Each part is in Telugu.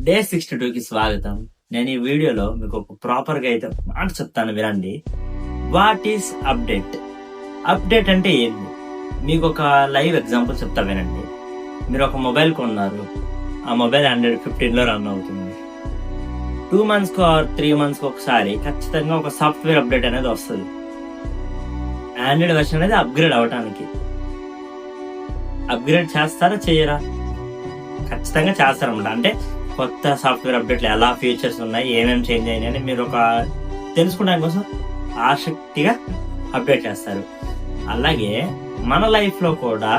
డే 62కి స్వాగతం. నేను ఈ వీడియోలో మీకు ఒక ప్రాపర్ గా అయితే మాట చెప్తాను, వినండి. What is update? అప్డేట్ అంటే ఏంటి? మీకు ఒక లైవ్ ఎగ్జాంపుల్ చెప్తా, వినండి. మీరు ఒక మొబైల్ కొన్నారు, ఆ మొబైల్ 115లో రన్ అవుతుంది. 2 months ఆర్ 3 months ఒకసారి ఖచ్చితంగా ఒక సాఫ్ట్వేర్ అప్డేట్ అనేది వస్తుంది. ఆండ్రాయిడ్ వెర్షన్ అనేది అప్గ్రేడ్ అవటానికి. అప్గ్రేడ్ చేస్తారా చేయరా? ఖచ్చితంగా చేస్తారన్నమాట. అంటే కొత్త సాఫ్ట్వేర్ అప్డేట్లు ఎలా ఫీచర్స్ ఉన్నాయి, ఏమేమి చేంజ్ అయినాయి అని మీరు ఒక తెలుసుకోవడానికి కోసం ఆసక్తిగా అప్డేట్ చేస్తారు. అలాగే మన లైఫ్ లో కూడా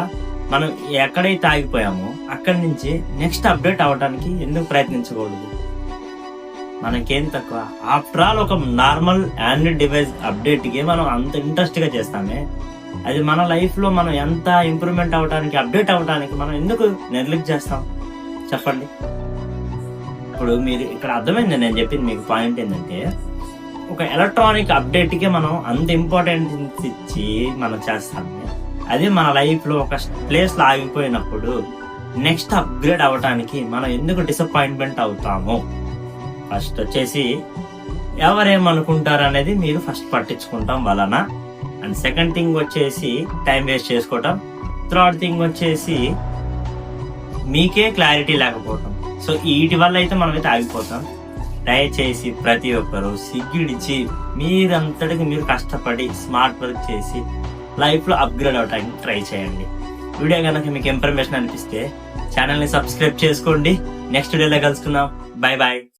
మనం ఎక్కడైతే ఆగిపోయామో అక్కడి నుంచి నెక్స్ట్ అప్డేట్ అవ్వడానికి ఎందుకు ప్రయత్నించకూడదు? మనకేం తక్కువ? ఆఫ్టర్ ఆల్ ఒక నార్మల్ ఆండ్రాయిడ్ డివైస్ అప్డేట్ కి మనం అంత ఇంట్రెస్ట్ గా చేస్తామే, అది మన లైఫ్ లో మనం ఎంత ఇంప్రూవ్మెంట్ అవడానికి, అప్డేట్ అవడానికి మనం ఎందుకు నెగ్లెక్ట్ చేస్తాం చెప్పండి? ఇప్పుడు మీరు ఇక్కడ అర్థమైంది నేను చెప్పింది మీకు పాయింట్ ఏంటంటే, ఒక ఎలక్ట్రానిక్ అప్డేట్ కి మనం అంత ఇంపార్టెన్స్ ఇచ్చి మనం చేస్తాము. అదే మన లైఫ్ లో ఒక ప్లేస్ లో ఆగిపోయినప్పుడు నెక్స్ట్ అప్గ్రేడ్ అవ్వడానికి మనం ఎందుకు డిసప్పాయింట్మెంట్ అవుతాము? ఫస్ట్ వచ్చేసి ఎవరేమనుకుంటారు అనేది మీరు ఫస్ట్ పట్టించుకుంటాం వలన, అండ్ సెకండ్ థింగ్ వచ్చేసి టైం వేస్ట్ చేసుకోవటం, థర్డ్ థింగ్ వచ్చేసి మీకే క్లారిటీ లేకపోవటం. సో వీటి వల్ల అయితే మనమైతే ఆగిపోతాం. దయచేసి ప్రతి ఒక్కరు సిగ్గిడిచి మీరంతటికి మీరు కష్టపడి స్మార్ట్ వర్క్ చేసి లైఫ్ లో అప్గ్రేడ్ అవడానికి ట్రై చేయండి. వీడియో కనుక మీకు ఇన్ఫర్మేషన్ అనిపిస్తే ఛానల్ ని సబ్స్క్రైబ్ చేసుకోండి. నెక్స్ట్ వీడియోలో కలుసుకుందాం. Bye bye.